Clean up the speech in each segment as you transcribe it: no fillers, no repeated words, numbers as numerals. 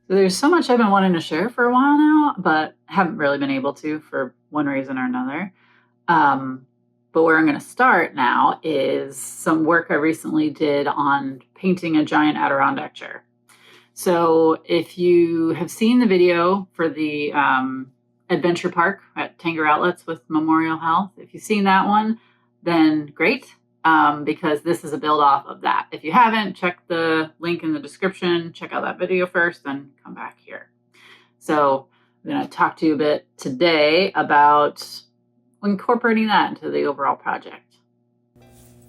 So there's so much I've been wanting to share for a while now, but haven't really been able to for one reason or another. Um, but where I'm going to start now is some work I recently did on painting a giant Adirondack chair. So if you have seen the video for the adventure park at Tanger Outlets with Memorial Health, if you've seen that one, then great, because this is a build off of that. If you haven't, check the link in the description, check out that video first, then come back here. So I'm going to talk to you a bit today about incorporating that into the overall project.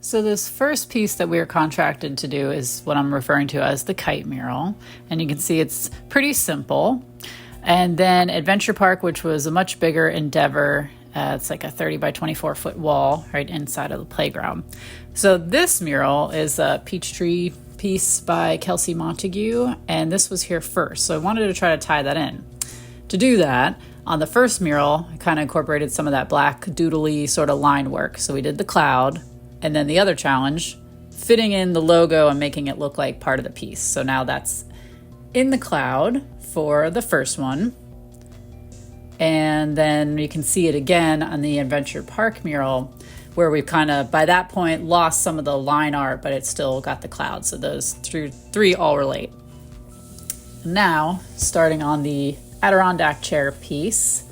So this first piece that we are contracted to do is what I'm referring to as the kite mural. And you can see it's pretty simple. And then Adventure Park, which was a much bigger endeavor. It's like a 30 by 24 foot wall right inside of the playground. So this mural is a peach tree piece by Kelsey Montague. And this was here first. So I wanted to try to tie that in. To do that, on the first mural, I kind of incorporated some of that black doodly sort of line work. So we did the cloud. And then the other challenge, fitting in the logo and making it look like part of the piece. So now that's in the cloud for the first one. And then you can see it again on the Adventure Park mural, where we've kind of, by that point, lost some of the line art, but it's still got the cloud. So those three all relate. Now, starting on the Adirondack chair piece,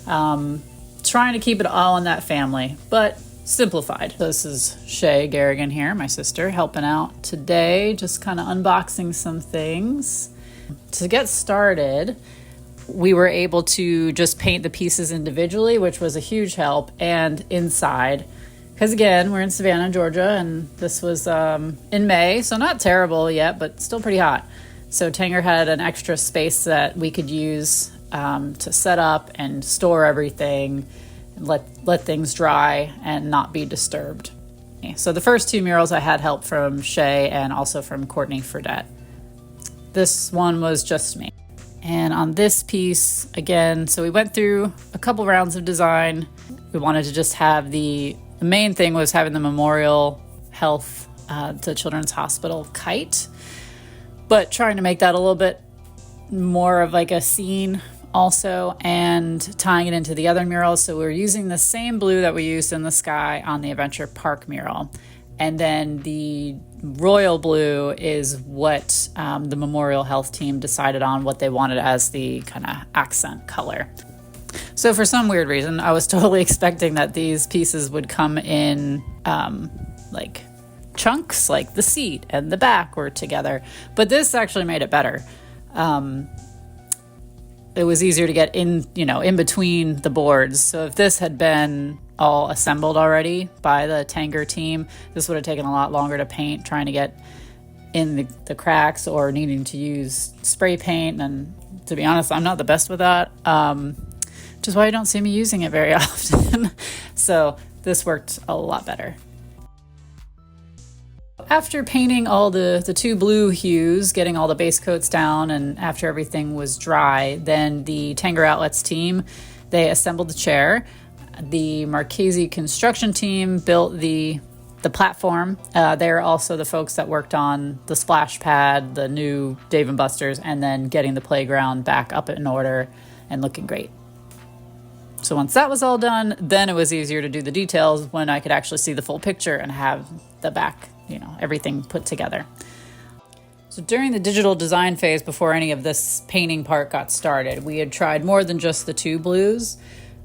trying to keep it all in that family, but simplified. This is Shay Garrigan here, my sister, helping out today, just kind of unboxing some things. To get started, we were able to just paint the pieces individually, which was a huge help, and inside. Because again, we're in Savannah, Georgia, and this was in May, so not terrible yet, but still pretty hot. So Tanger had an extra space that we could use to set up and store everything, let things dry and not be disturbed. So the first two murals I had help from Shay and also from Courtney Fredette. This one was just me. And on this piece, again, so we went through a couple rounds of design. We wanted to just have the main thing was having the Memorial Health, the Children's Hospital kite, but trying to make that a little bit more of like a scene also, and tying it into the other murals. So we're using the same blue that we used in the sky on the Adventure Park mural. And then the royal blue is what the Memorial Health team decided on what they wanted as the kind of accent color. So for some weird reason, I was totally expecting that these pieces would come in like chunks, like the seat and the back were together. But this actually made it better. It was easier to get in, in between the boards. So if this had been all assembled already by the Tanger team, this would have taken a lot longer to paint, trying to get in the cracks or needing to use spray paint. And to be honest, I'm not the best with that, which is why you don't see me using it very often. So this worked a lot better. After painting all the two blue hues, getting all the base coats down, and after everything was dry, then the Tanger Outlets team, they assembled the chair. The Marchese construction team built the platform. They're also the folks that worked on the splash pad, the new Dave & Buster's, and then getting the playground back up in order and looking great. So once that was all done, then it was easier to do the details when I could actually see the full picture and have the back, everything put together. So during the digital design phase, before any of this painting part got started, we had tried more than just the two blues.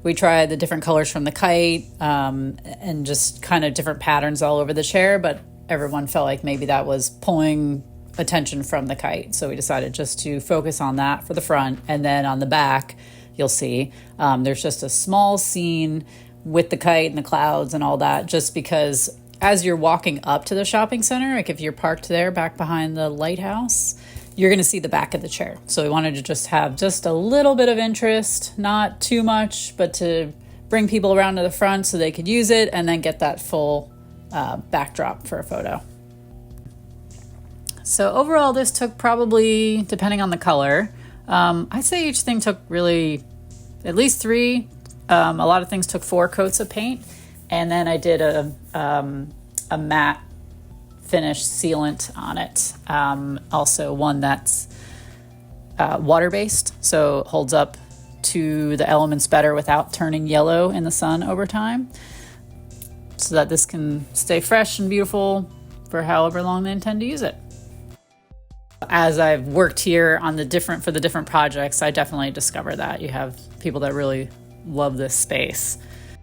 We tried the different colors from the kite and just kind of different patterns all over the chair, but everyone felt like maybe that was pulling attention from the kite. So we decided just to focus on that for the front, and then on the back, you'll see there's just a small scene with the kite and the clouds and all that, just because as you're walking up to the shopping center, like if you're parked there back behind the lighthouse, you're going to see the back of the chair. So we wanted to just have just a little bit of interest, not too much, but to bring people around to the front so they could use it and then get that full backdrop for a photo. So overall, this took probably, depending on the color, I'd say each thing took really at least 3. A lot of things took 4 coats of paint. And then I did a matte finish sealant on it. Also one that's water-based, so it holds up to the elements better without turning yellow in the sun over time, so that this can stay fresh and beautiful for however long they intend to use it. As I've worked here on the different projects, I definitely discover that you have people that really love this space.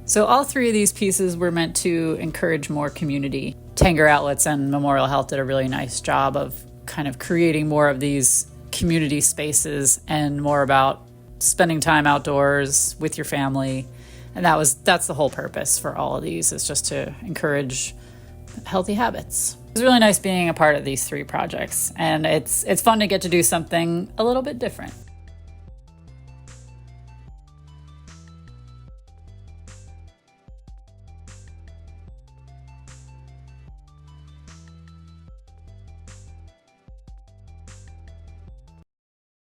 So all three of these pieces were meant to encourage more community. Tanger Outlets and Memorial Health did a really nice job of kind of creating more of these community spaces and more about spending time outdoors with your family. And that's the whole purpose for all of these, is just to encourage healthy habits. It's really nice being a part of these three projects, and it's fun to get to do something a little bit different.